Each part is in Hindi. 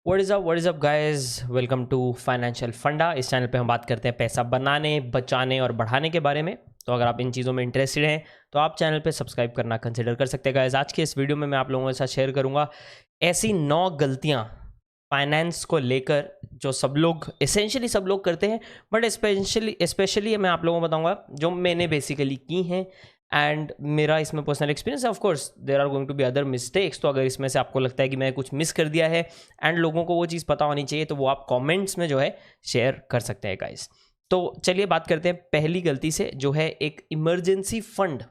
What is up guys, welcome to financial funda. इस चैनल पे हम बात करते हैं पैसा बनाने, बचाने और बढ़ाने के बारे में। तो अगर आप इन चीज़ों में इंटरेस्टेड हैं तो आप चैनल पे सब्सक्राइब करना कंसिडर कर सकते हैं गाइस। आज के इस वीडियो में मैं आप लोगों के साथ शेयर करूंगा ऐसी 9 गलतियां फाइनेंस को लेकर जो सब लोग एसेंशियली सब लोग करते हैं, बट स्पेशली मैं आप लोगों को बताऊंगा जो मैंने बेसिकली की हैं एंड मेरा इसमें पर्सनल एक्सपीरियंस है। Of course there are going to be other mistakes, तो अगर इसमें से आपको लगता है कि मैं कुछ मिस कर दिया है एंड लोगों को वो चीज़ पता होनी चाहिए तो वो आप कमेंट्स में जो है शेयर कर सकते हैं गाइस। तो चलिए बात करते हैं पहली गलती से, जो है एक इमरजेंसी फंड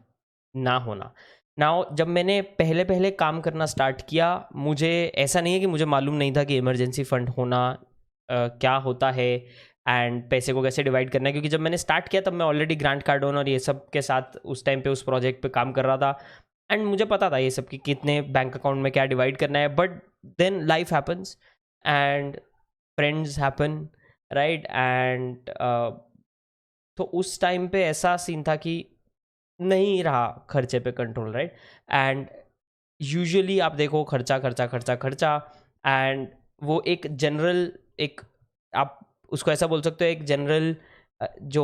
ना होना। नाउ जब मैंने पहले पहले काम करना स्टार्ट किया, मुझे ऐसा नहीं है कि मुझे मालूम नहीं था कि इमरजेंसी फंड होना क्या होता है एंड पैसे को कैसे डिवाइड करना है, क्योंकि जब मैंने स्टार्ट किया तब मैं ऑलरेडी ग्रांट कार्डन और ये सब के साथ उस टाइम पे उस प्रोजेक्ट पे काम कर रहा था एंड मुझे पता था ये सब कि कितने बैंक अकाउंट में क्या डिवाइड करना है। But then life happens and friends happen, right. And तो उस टाइम पे ऐसा सीन था कि नहीं रहा खर्चे पे कंट्रोल, राइट। एंड यूजुअली आप देखो खर्चा खर्चा खर्चा खर्चा एंड वो एक जनरल, एक आप उसको ऐसा बोल सकते हो, एक जनरल जो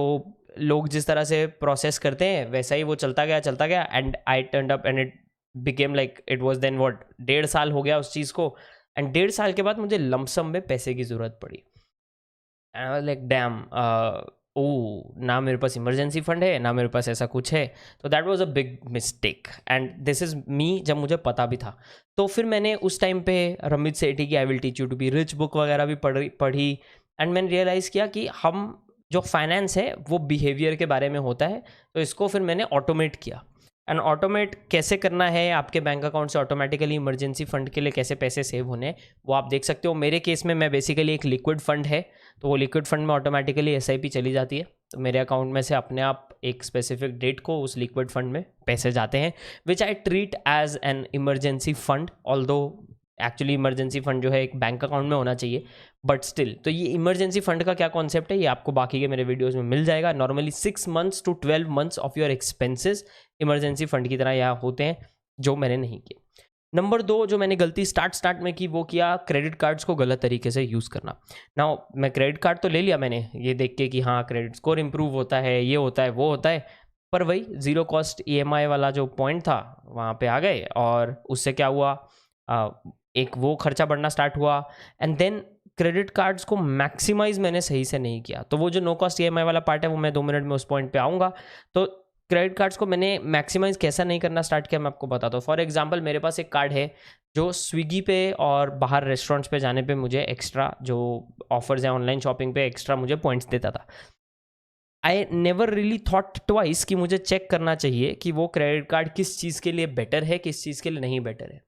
लोग जिस तरह से प्रोसेस करते हैं वैसा ही वो चलता गया and I turned up and it became like it was then what 1.5 साल हो गया उस चीज़ को एंड 1.5 साल के बाद मुझे लमसम में पैसे की ज़रूरत पड़ी। लाइक डैम, ओ ना मेरे पास इमरजेंसी फंड है ना मेरे पास ऐसा कुछ है। तो that was a big mistake and this is me, जब मुझे पता भी था। तो फिर मैंने उस टाइम पे रमित सेठी की I will teach you to be rich book वगैरह भी पढ़ी एंड मैंने रियलाइज़ किया कि हम जो फाइनेंस है वो बिहेवियर के बारे में होता है। तो इसको फिर मैंने ऑटोमेट किया एंड ऑटोमेट कैसे करना है, आपके बैंक अकाउंट से ऑटोमेटिकली इमरजेंसी फंड के लिए कैसे पैसे सेव होने हैं वो आप देख सकते हो। मेरे केस में मैं बेसिकली एक लिक्विड फंड है, तो वो लिक्विड फंड में ऑटोमेटिकली एसआईपी चली जाती है। तो मेरे अकाउंट में से अपने आप एक स्पेसिफिक डेट को उस लिक्विड फंड में पैसे जाते हैं, which I treat as an emergency fund. Although actually emergency fund जो है एक बैंक अकाउंट में होना चाहिए, बट स्टिल। तो ये इमरजेंसी फंड का क्या कॉन्सेप्ट है ये आपको बाकी के मेरे वीडियोस में मिल जाएगा। Normally 6 months to 12 months of your expenses emergency fund की तरह यहाँ होते हैं, जो मैंने नहीं किए। नंबर 2 जो मैंने गलती स्टार्ट में की वो किया क्रेडिट कार्ड्स को गलत तरीके से यूज़ करना। नाउ मैं क्रेडिट कार्ड तो ले लिया मैंने ये देख के कि हाँ क्रेडिट स्कोर इंप्रूव होता है, ये होता है वो होता है, पर वही जीरो कॉस्ट ईएमआई वाला जो पॉइंट था वहाँ पे आ गए और उससे क्या हुआ, एक वो खर्चा बढ़ना स्टार्ट हुआ एंड देन क्रेडिट कार्ड्स को मैक्सिमाइज मैंने सही से नहीं किया। तो वो जो नो कॉस्ट ईएमआई वाला पार्ट है वो मैं 2 मिनट में उस पॉइंट पे आऊँगा। तो क्रेडिट कार्ड्स को मैंने मैक्सिमाइज कैसा नहीं करना स्टार्ट किया मैं आपको बताता हूँ। फॉर एग्जांपल मेरे पास एक कार्ड है जो स्विगी पे और बाहर रेस्टोरेंट्स पे जाने पे मुझे एक्स्ट्रा जो ऑफर्स हैं ऑनलाइन शॉपिंग पे एक्स्ट्रा मुझे पॉइंट्स देता था। I never really thought twice कि मुझे चेक करना चाहिए कि वो क्रेडिट कार्ड किस चीज़ के लिए बेटर है, किस चीज़ के लिए नहीं बेटर है।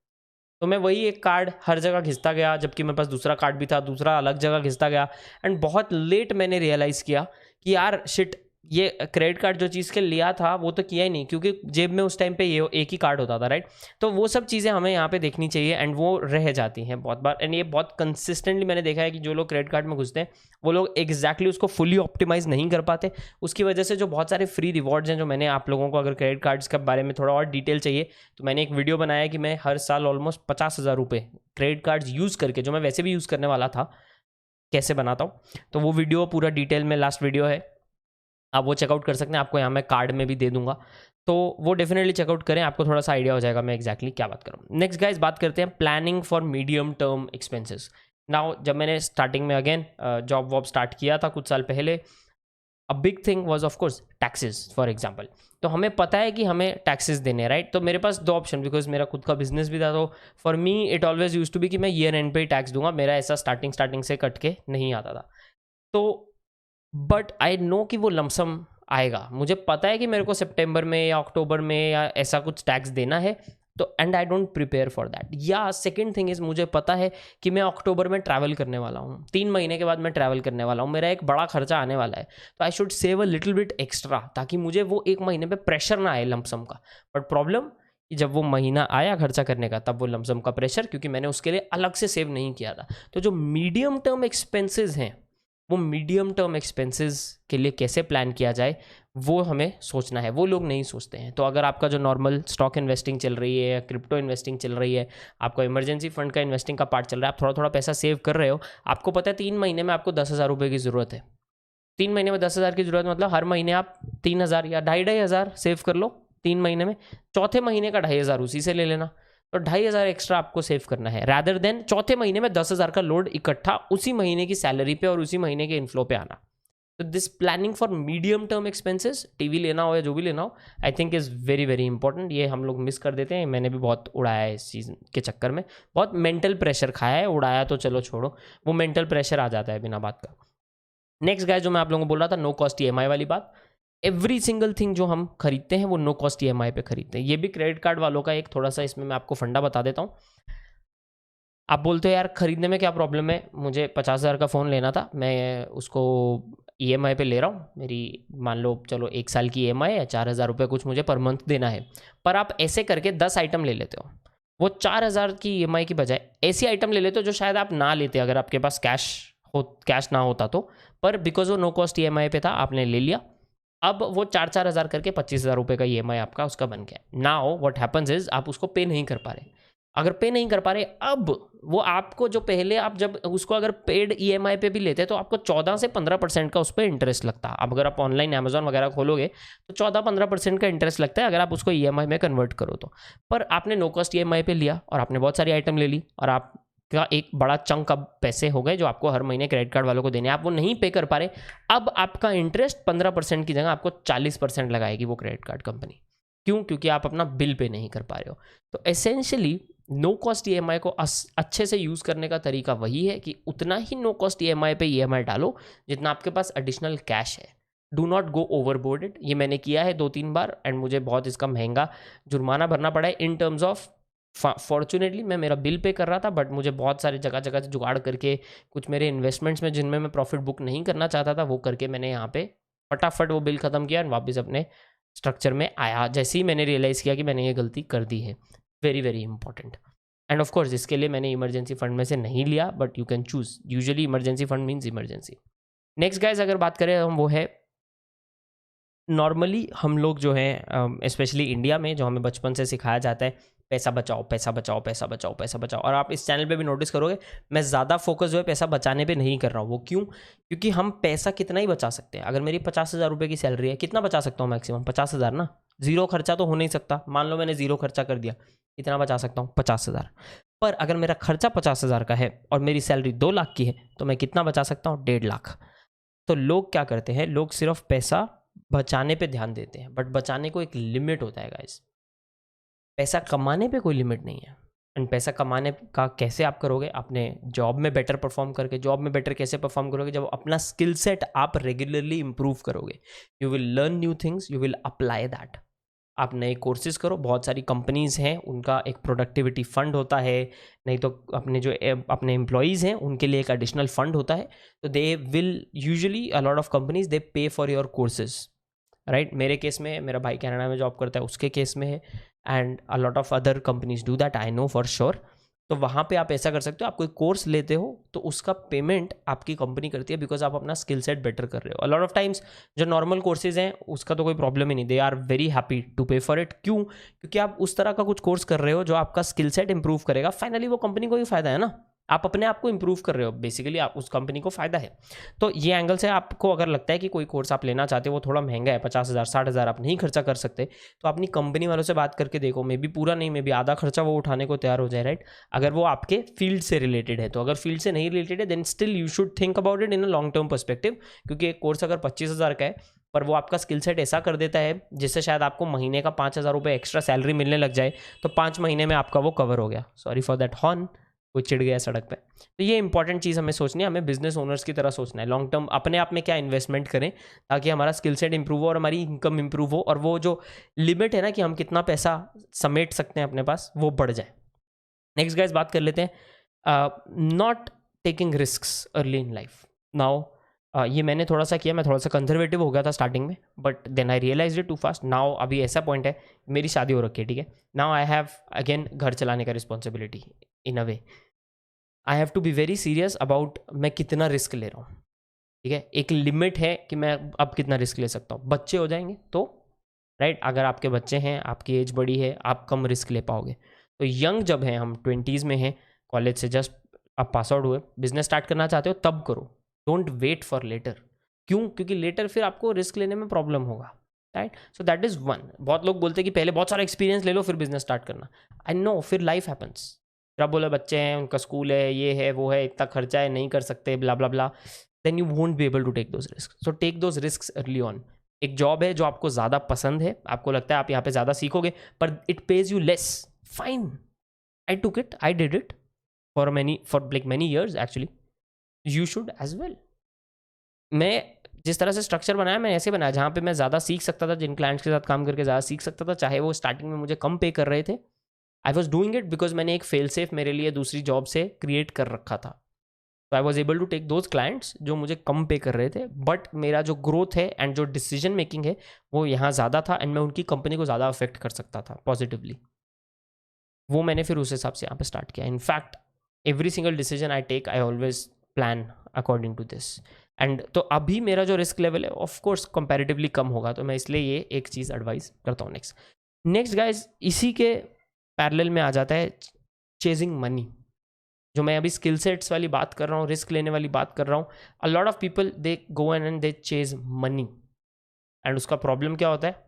तो मैं वही एक कार्ड हर जगह घिसता गया, जबकि मेरे पास दूसरा कार्ड भी था, दूसरा अलग जगह घिसता गया एंड बहुत लेट मैंने रियलाइज़ किया कि यार शिट, ये क्रेडिट कार्ड जो चीज़ के लिया था वो तो किया ही नहीं, क्योंकि जेब में उस टाइम पे ये एक ही कार्ड होता था, राइट। तो वो सब चीज़ें हमें यहाँ पे देखनी चाहिए एंड वो रह जाती हैं बहुत बार। एंड ये बहुत कंसिस्टेंटली मैंने देखा है कि जो लोग क्रेडिट कार्ड में घुसते हैं वो लोग एग्जैक्टली उसको फुली ऑप्टिमाइज नहीं कर पाते। उसकी वजह से जो बहुत सारे फ्री रिवॉर्ड्स हैं, जो मैंने आप लोगों को अगर क्रेडिट कार्ड्स के बारे में थोड़ा और डिटेल चाहिए तो मैंने एक वीडियो बनाया कि मैं हर साल ऑलमोस्ट 50,000 रुपये क्रेडिट कार्ड्स यूज़ करके, जो मैं वैसे भी यूज़ करने वाला था, कैसे बनाता हूँ। तो वो वीडियो पूरा डिटेल में लास्ट वीडियो है, आप वो चेकआउट कर सकते हैं। आपको यहाँ मैं कार्ड में भी दे दूंगा, तो वो डेफिनेटली चेकआउट करें, आपको थोड़ा सा आइडिया हो जाएगा मैं एक्जैक्टली क्या बात कर रहा हूँ। नेक्स्ट गाइस बात करते हैं planning for medium term expenses. Now जब मैंने स्टार्टिंग में अगेन जॉब वॉब स्टार्ट किया था कुछ साल पहले, a big thing was of course taxes for example. तो हमें पता है कि हमें टैक्सेस देने, राइट। तो मेरे पास 2 ऑप्शन, बिकॉज मेरा खुद का बिजनेस भी था, तो for me it always use to be कि मैं ईयर एंड पे ही टैक्स दूंगा, मेरा ऐसा स्टार्टिंग से कट के नहीं आता था। तो बट आई नो कि वो लमसम आएगा, मुझे पता है कि मेरे को सितंबर में या अक्टूबर में या ऐसा कुछ टैक्स देना है, तो and I don't prepare for that. या सेकंड थिंग इज मुझे पता है कि मैं अक्टूबर में ट्रैवल करने वाला हूँ, 3 महीने के बाद मैं ट्रैवल करने वाला हूँ, मेरा एक बड़ा खर्चा आने वाला है, तो I should save a little bit extra ताकि मुझे वो 1 महीने पे प्रेशर ना आए लमसम का। बट प्रॉब्लम कि जब वो महीना आया खर्चा करने का तब वो लमसम का प्रेशर, क्योंकि मैंने उसके लिए अलग से सेव नहीं किया था। तो जो मीडियम टर्म एक्सपेंसेस हैं वो मीडियम टर्म एक्सपेंसेस के लिए कैसे प्लान किया जाए वो हमें सोचना है, वो लोग नहीं सोचते हैं। तो अगर आपका जो नॉर्मल स्टॉक इन्वेस्टिंग चल रही है या क्रिप्टो इन्वेस्टिंग चल रही है, आपका इमरजेंसी फंड का इन्वेस्टिंग का पार्ट चल रहा है, आप थोड़ा थोड़ा पैसा सेव कर रहे हो, आपको पता है 3 महीने में आपको 10,000 रुपये की ज़रूरत है। 3 महीने में 10,000 की ज़रूरत मतलब हर महीने आप 3,000 या 2,500 सेव कर लो 3 महीने में। चौथे महीने का 2,500 उसी से ले लेना, तो 2,500 एक्स्ट्रा आपको सेव करना है, रैदर देन चौथे महीने में 10,000 का लोड इकट्ठा उसी महीने की सैलरी पे और उसी महीने के इनफ्लो पे आना। तो this planning for medium term expenses, TV लेना हो या जो भी लेना हो, I think is very very important. ये हम लोग मिस कर देते हैं, मैंने भी बहुत उड़ाया है इस चीज़ के चक्कर में, बहुत मेंटल प्रेशर खाया है। उड़ाया तो चलो छोड़ो, वो मेंटल प्रेशर आ जाता है बिना बात का। नेक्स्ट गाइस, जो मैं आप लोगों को बोल रहा था, नो कॉस्ट ईएमआई वाली बात। एवरी सिंगल थिंग जो हम खरीदते हैं वो नो कॉस्ट ईएमआई पे खरीदते हैं। ये भी क्रेडिट कार्ड वालों का एक थोड़ा सा इसमें मैं आपको फंडा बता देता हूँ। आप बोलते हो यार खरीदने में क्या प्रॉब्लम है, मुझे 50,000 का फ़ोन लेना था, मैं उसको ईएमआई पे ले रहा हूँ, मेरी मान लो चलो 1 साल की ईएमआई है, 4,000 रुपये कुछ मुझे पर मंथ देना है। पर आप ऐसे करके 10 आइटम ले लेते हो, वो 4,000 की ईएमआई की बजाय ऐसी आइटम ले लेते हो जो शायद आप ना लेते अगर आपके पास कैश ना होता तो, पर बिकॉज वो नो कॉस्ट ईएमआई पे था आपने ले लिया। अब वो 4,000 करके 25,000 रुपये का ईएमआई आपका उसका बन गया। नाउ व्हाट हैपन्स इज आप उसको पे नहीं कर पा रहे। अगर पे नहीं कर पा रहे, अब वो आपको जो पहले आप जब उसको अगर पेड ईएमआई पे भी लेते तो आपको 14 से 15% का उस पर इंटरेस्ट लगता। अब अगर आप ऑनलाइन अमेजोन वगैरह खोलोगे तो 14-15% का इंटरेस्ट लगता है अगर आप उसको ईएमआई में कन्वर्ट करो तो। पर आपने नो कॉस्ट ईएमआई पे लिया और आपने बहुत सारी आइटम ले ली और आपका एक बड़ा चंक अब पैसे हो गए जो आपको हर महीने क्रेडिट कार्ड वालों को देने, आप वो नहीं पे कर पा रहे। अब आपका इंटरेस्ट 15% की जगह आपको 40% लगाएगी वो क्रेडिट कार्ड कंपनी। क्यों? क्योंकि आप अपना बिल पे नहीं कर पा रहे हो। तो एसेंशियली नो कॉस्ट ईएमआई को अच्छे से यूज़ करने का तरीका वही है कि उतना ही नो कॉस्ट ईएमआई पे ईएमआई डालो जितना आपके पास एडिशनल कैश है। Do not go overboarded. ये मैंने किया है 2-3 बार एंड मुझे बहुत इसका महंगा जुर्माना भरना पड़ा है इन टर्म्स ऑफ फॉर्चुनेटली मैं मेरा बिल पे कर रहा था, बट मुझे बहुत सारे जगह जगह से जुगाड़ करके कुछ मेरे इन्वेस्टमेंट्स में जिनमें मैं प्रॉफिट बुक नहीं करना चाहता था वो करके मैंने यहाँ पे फटाफट वो बिल ख़त्म किया और वापस अपने स्ट्रक्चर में आया जैसे ही मैंने रियलाइज़ किया कि मैंने ये गलती कर दी है। Very very important. End of course इसके लिए मैंने इमरजेंसी फंड में से नहीं लिया, but you can choose. Usually emergency fund means emergency. Next guys, अगर बात करें हम, वो है नॉर्मली हम लोग जो हैं स्पेशली इंडिया में जो हमें बचपन से सिखाया जाता है पैसा बचाओ पैसा बचाओ पैसा बचाओ पैसा बचाओ। और आप इस चैनल पे भी नोटिस करोगे मैं ज़्यादा फोकस जो है पैसा बचाने पे नहीं कर रहा हूँ। वो क्यों? क्योंकि हम पैसा कितना ही बचा सकते हैं। अगर मेरी 50,000 रुपये की सैलरी है, कितना बचा सकता हूँ मैक्सिमम? 50,000 ना। जीरो खर्चा तो हो नहीं सकता। मान लो मैंने जीरो खर्चा कर दिया, कितना बचा सकता हूँ? 50,000। पर अगर मेरा खर्चा 50,000 का है और मेरी सैलरी 2 लाख की है तो मैं कितना बचा सकता हूँ? 1.5 लाख। तो लोग क्या करते हैं, लोग सिर्फ पैसा बचाने पे ध्यान देते हैं, बट बचाने को एक लिमिट होता है गाइस। पैसा कमाने पे कोई लिमिट नहीं है। एंड पैसा कमाने का कैसे आप करोगे? अपने जॉब में बेटर परफॉर्म करके। जॉब में बेटर कैसे परफॉर्म करोगे? जब अपना स्किल सेट आप रेगुलरली इंप्रूव करोगे। You will learn new things, you will apply that. आप नए कोर्सेज करो। बहुत सारी कंपनीज़ हैं उनका एक प्रोडक्टिविटी फ़ंड होता है, नहीं तो अपने जो अपने एम्प्लॉयज़ हैं उनके लिए एक एडिशनल फ़ंड होता है। तो they will usually a lot of companies दे पे फॉर योर कोर्सेज, राइट। मेरे केस में, मेरा भाई कनाडा में जॉब करता है उसके केस में है, and a lot of other companies do that, I know for sure. तो वहाँ पे आप ऐसा कर सकते हो, आप कोई कोर्स लेते हो तो उसका पेमेंट आपकी कंपनी करती है बिकॉज आप अपना स्किल सेट बेटर कर रहे हो। अ लॉट ऑफ टाइम्स जो नॉर्मल कोर्सेज हैं उसका तो कोई प्रॉब्लम ही नहीं, they are very happy to pay for it. क्यों? क्योंकि आप उस तरह का कुछ कोर्स कर रहे हो जो आपका स्किल सेट इंप्रूव करेगा। फाइनली वो कंपनी को ही फायदा है ना, आप अपने आप को इंप्रूव कर रहे हो, बेसिकली आप उस कंपनी को फायदा है। तो ये एंगल से आपको अगर लगता है कि कोई कोर्स आप लेना चाहते हो वो थोड़ा महंगा है, 50,000 60,000 आप नहीं खर्चा कर सकते, तो अपनी कंपनी वालों से बात करके देखो। मे बी पूरा नहीं, मे बी आधा खर्चा वो उठाने को तैयार हो जाए, राइट। अगर वो आपके फील्ड से रिलेटेड है तो। अगर फील्ड से नहीं रिलेटेड है then still you should think about it in a long term perspective. क्योंकि एक कोर्स अगर 25,000 का है पर वो आपका स्किल सेट ऐसा कर देता है जिससे शायद आपको महीने का 5,000 रुपये एक्स्ट्रा सैलरी मिलने लग जाए, तो 5 महीने में आपका वो कवर हो गया। सॉरी फॉर दैट हॉर्न, कोई चिढ़ गया सड़क पे। तो ये इंपॉर्टेंट चीज़ हमें सोचनी है, हमें बिजनेस ओनर्स की तरह सोचना है। लॉन्ग टर्म अपने आप में क्या इन्वेस्टमेंट करें ताकि हमारा स्किल सेट इंप्रूव हो और हमारी इनकम इंप्रूव हो, और वो जो लिमिट है ना कि हम कितना पैसा समेट सकते हैं अपने पास, वो बढ़ जाए। नेक्स्ट गाइस, बात कर लेते हैं not taking risks early in life. Now ये मैंने थोड़ा सा किया, मैं थोड़ा सा कंजर्वेटिव हो गया था स्टार्टिंग में, but then I realise it too fast. Now अभी ऐसा पॉइंट है, मेरी शादी हो रखी है, ठीक है। नाउ आई हैव अगेन घर चलाने का responsibility in a way. I have to be very serious about मैं कितना रिस्क ले रहा हूँ। ठीक है, एक लिमिट है कि मैं अब कितना रिस्क ले सकता हूँ। बच्चे हो जाएंगे तो राइट, अगर आपके बच्चे हैं, आपकी एज बड़ी है, आप कम रिस्क ले पाओगे। तो यंग जब हैं, हम 20s में हैं, कॉलेज से जस्ट आप पास आउट हुए, बिजनेस स्टार्ट करना चाहते हो तब करो, डोंट वेट फॉर लेटर। क्यों? क्योंकि लेटर फिर आपको रिस्क लेने में प्रॉब्लम होगा, right. So that is one. बहुत लोग बोलते हैं कि पहले बहुत सारा एक्सपीरियंस ले लो फिर बिजनेस स्टार्ट करना। आई नो, फिर लाइफ हैपन्स, फिर आप बोले बच्चे हैं, उनका स्कूल है, ये है, वो है, इतना खर्चा है, नहीं कर सकते, blah blah blah, then you won't be able to take those risk. So take those risk early on. एक जॉब है जो आपको ज़्यादा पसंद है, आपको लगता है आप यहाँ पे ज़्यादा सीखोगे, पर it pays you less, fine, I took it, I did it for many years actually, you should as well. मैं जिस तरह से स्ट्रक्चर बनाया, मैं ऐसे बनाया जहाँ पे मैं ज़्यादा सीख सकता था, जिन क्लाइंट्स के साथ काम करके ज़्यादा सीख सकता था, चाहे वो स्टार्टिंग में मुझे कम पे कर रहे थे, I was doing it because मैंने एक फेल सेफ मेरे लिए दूसरी जॉब से क्रिएट कर रखा था। तो I was able to take those clients जो मुझे कम पे कर रहे थे, बट मेरा जो ग्रोथ है एंड जो डिसीजन मेकिंग है वो यहाँ ज़्यादा था, एंड मैं उनकी कंपनी को ज़्यादा अफेक्ट कर सकता था पॉजिटिवली। वो मैंने फिर उस हिसाब से यहाँ पे स्टार्ट किया। In fact every single decision I take, I always plan according to this. And तो अभी मेरा जो रिस्क लेवल है ऑफ कोर्स कंपैरेटिवली कम होगा, तो मैं इसलिए ये एक चीज़ एडवाइस करता हूँ। नेक्स्ट गाइज, इसी के पैरेलल में आ जाता है चेजिंग मनी। जो मैं अभी स्किल सेट्स वाली बात कर रहा हूँ, रिस्क लेने वाली बात कर रहा हूँ, a lot of people they go and they chase money, and उसका प्रॉब्लम क्या होता है?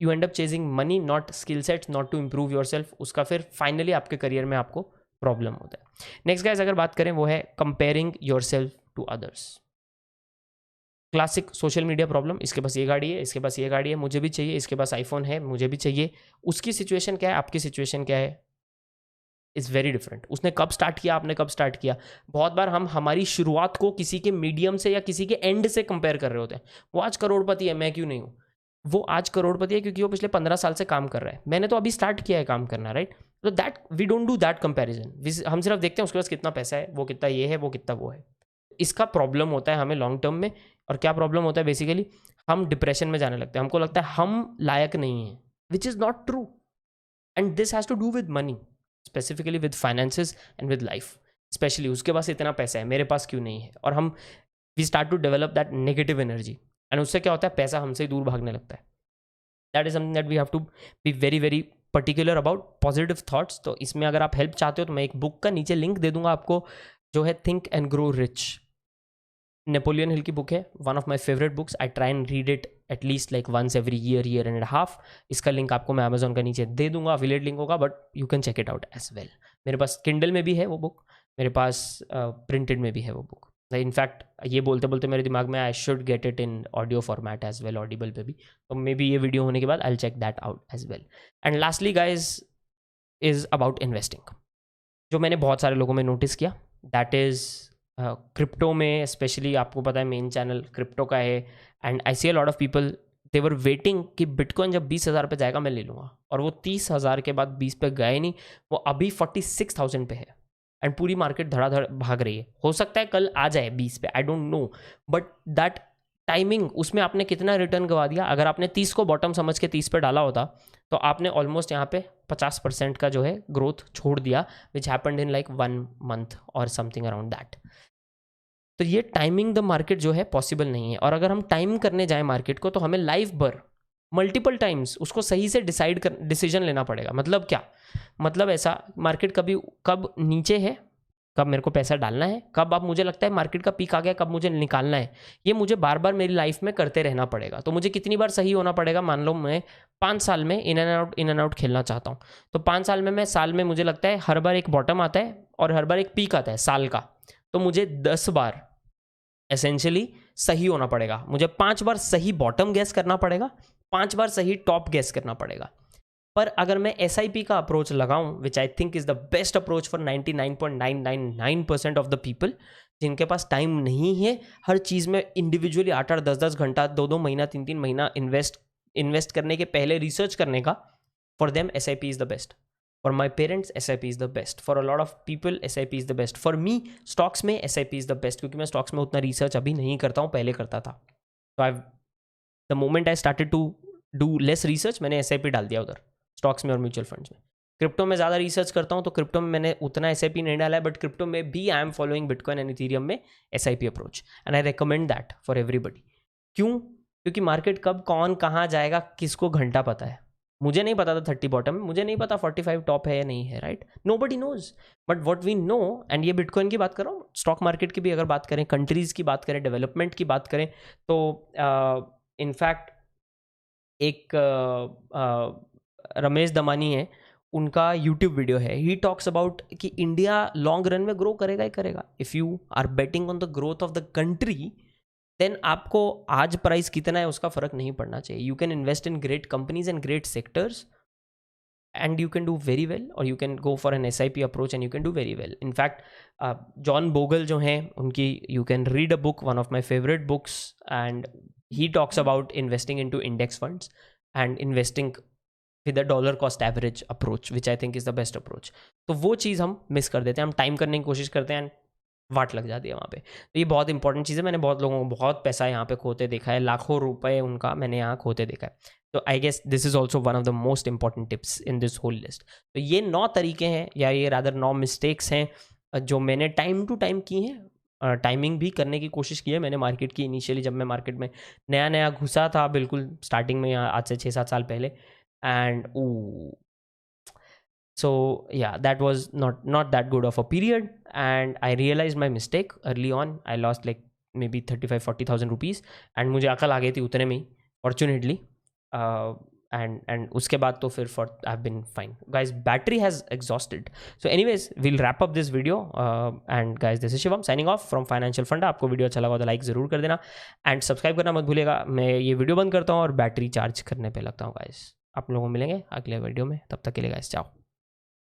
You end up chasing money, not skill sets, not to improve yourself. उसका फिर फाइनली आपके करियर में आपको प्रॉब्लम होता है। नेक्स्ट गाइज अगर बात करें, वो है comparing yourself to others. Classic social media problem, इसके पास ये गाड़ी है, इसके पास ये गाड़ी है, मुझे भी चाहिए, इसके पास आईफोन है, मुझे भी चाहिए। उसकी सिचुएशन क्या है, आपकी सिचुएशन क्या है, इज़ वेरी डिफरेंट। उसने कब स्टार्ट किया, आपने कब स्टार्ट किया। बहुत बार हम हमारी शुरुआत को किसी के मीडियम से या किसी के एंड से कंपेयर कर रहे होते हैं। वो आज करोड़पति है, मैं क्यों नहीं हूँ। वो आज करोड़पति है क्योंकि वो पिछले 15 साल से काम कर रहा है, मैंने तो अभी स्टार्ट किया है काम करना, राइट। तो that we don't do that comparison. हम सिर्फ देखते हैं उसके पास कितना पैसा है, वो कितना ये है, वो कितना वो है। इसका प्रॉब्लम होता है हमें लॉन्ग टर्म में। और क्या प्रॉब्लम होता है बेसिकली, हम डिप्रेशन में जाने लगते हैं, हमको लगता है हम लायक नहीं हैं, which is not true. And this has to do with money, specifically with finances and with life. Specially उसके पास इतना पैसा है, मेरे पास क्यों नहीं है, और हम we start to develop that negative energy, and उससे क्या होता है, पैसा हमसे दूर भागने लगता है। That is something that we have to be very very particular about, positive thoughts. तो इसमें अगर आप हेल्प चाहते हो तो मैं एक बुक का नीचे लिंक दे दूंगा आपको, जो है think and grow rich. Napoleon Hill की बुक है, one of my favourite books. I try and read it at least like once every year and half. इसका लिंक आपको मैं अमेजोन का नीचे दे दूंगा, अफिलिएट लिंक होगा, but you can check it out as well. मेरे पास किंडल में भी है वो बुक, मेरे पास प्रिंटेड में भी है वो बुक। इनफैक्ट ये बोलते बोलते मेरे दिमाग में I should get it in audio format as well, Audible पे भी। तो मे बी ये वीडियो होने के बाद I will check that out as well. And lastly guys is about investing, जो मैंने बहुत सारे लोगों में नोटिस किया, दैट इज़ क्रिप्टो में स्पेशली। आपको पता है मेन चैनल क्रिप्टो का है, and I see a lot of people they were waiting कि बिटकॉइन जब 20,000 पे जाएगा मैं ले लूँगा, और वो 30,000 के बाद 20 पे गए नहीं, वो अभी 46,000 पे है, एंड पूरी मार्केट धड़ाधड़ भाग रही है। हो सकता है कल आ जाए 20 पे, I don't know, but that timing, उसमें आपने कितना रिटर्न गवा दिया। अगर आपने 30 को बॉटम समझ के 30 पे डाला होता, तो आपने ऑलमोस्ट यहाँ पे 50% का जो है ग्रोथ छोड़ दिया, which happened in like 1 month और समथिंग अराउंड दैट। तो ये टाइमिंग द मार्केट जो है पॉसिबल नहीं है, और अगर हम टाइम करने जाएं मार्केट को, तो हमें लाइफ भर मल्टीपल टाइम्स उसको सही से डिसीजन लेना पड़ेगा। मतलब क्या, मतलब ऐसा, मार्केट कब नीचे है, कब मेरे को पैसा डालना है, कब अब मुझे लगता है मार्केट का पीक आ गया, कब मुझे निकालना है, ये मुझे बार बार मेरी लाइफ में करते रहना पड़ेगा। तो मुझे कितनी बार सही होना पड़ेगा, मान लो मैं 5 साल में इन एंड आउट खेलना चाहता हूँ, तो 5 साल में मैं साल में मुझे लगता है हर बार एक बॉटम आता है और हर बार एक पीक आता है साल का, तो मुझे 10 बार एसेंशियली सही होना पड़ेगा। मुझे 5 बार सही बॉटम गैस करना पड़ेगा, 5 बार सही टॉप गैस करना पड़ेगा। पर अगर मैं SIP का अप्रोच लगाऊं, which I think is the best approach for 99.999% of the people, जिनके पास टाइम नहीं है हर चीज़ में इंडिविजुअली 8-8, 10-10 घंटा, 2-2 महीना, 3-3 महीना इन्वेस्ट करने के पहले रिसर्च करने का, for them SIP is the best. For my parents SIP is the best. For a lot of people SIP is the best. For me stocks में SIP इज द बेस्ट, क्योंकि मैं स्टॉक्स में उतना रिसर्च अभी नहीं करता हूँ, पहले करता था। तो the moment I started to do less research, मैंने SIP डाल दिया उधर, स्टॉक्स में और म्यूचुअल फंड्स में। क्रिप्टो में ज़्यादा रिसर्च करता हूँ, तो क्रिप्टो में मैंने उतना SIP नहीं डाला है, बट क्रिप्टो में भी I am following bitcoin and Ethereum में SIP approach, and I recommend that for everybody. क्यों? क्योंकि मार्केट कब कौन कहाँ जाएगा किसको घंटा पता है। मुझे नहीं पता था 30 बॉटम में, मुझे नहीं पता 45 टॉप है या नहीं है, right? Nobody knows, but what we know, and ये बिटकॉइन की बात कर रहा हूँ, स्टॉक मार्केट की भी अगर बात करें, कंट्रीज़ की बात करें, डेवलपमेंट की बात करें, तो इनफैक्ट एक रमेश दमानी है, उनका यूट्यूब वीडियो है, ही टॉक्स अबाउट कि इंडिया लॉन्ग रन में ग्रो करेगा ही करेगा। If you are betting on the growth of the country, then आपको आज प्राइस कितना है उसका फर्क नहीं पड़ना चाहिए। You can invest in great companies and great sectors and you can do very well, or you can go for an SIP approach and you can do very well. In fact, John Bogle जो हैं उनकी, you can read a book, one of my favorite books, and he talks about investing into index funds and investing with a dollar cost average approach, which I think is the best approach. तो वो चीज़ हम मिस कर देते हैं, हम टाइम करने की कोशिश करते हैं, वाट लग जाती है वहाँ पे। तो ये बहुत इंपॉर्टेंट चीज़ है। मैंने बहुत लोगों को बहुत पैसा यहाँ पे खोते देखा है, लाखों रुपए उनका मैंने यहाँ खोते देखा है। तो I guess this is also one of the most important tips in this whole list. तो ये 9 तरीके हैं, या ये रादर 9 मिस्टेक्स हैं जो मैंने टाइम टू टाइम की हैं। टाइमिंग भी करने की कोशिश की है मैंने मार्केट की। इनिशियली जब मैं मार्केट में नया नया घुसा था, बिल्कुल स्टार्टिंग में, यहाँ आज से 6-7 साल पहले, and so yeah, that was not that good of a period, and I realized my mistake early on. I lost like maybe 35-40,000 rupees, and मुझे अकल आ गई थी उतने में ही, fortunately, and उसके बाद तो फिर I've been fine. Guys, battery has exhausted. So anyways, we'll wrap up this video, and guys, this is Shivam signing off from Financial Funda. आपको वीडियो अच्छा लगा तो लाइक ज़रूर कर देना, एंड सब्सक्राइब करना मत भूलिएगा। मैं ये वीडियो बंद करता हूँ और बैटरी चार्ज करने पे लगता हूँ। गाइस, आप लोगों को मिलेंगे अगले वीडियो में, तब तक के लिए गाइस, चाओ।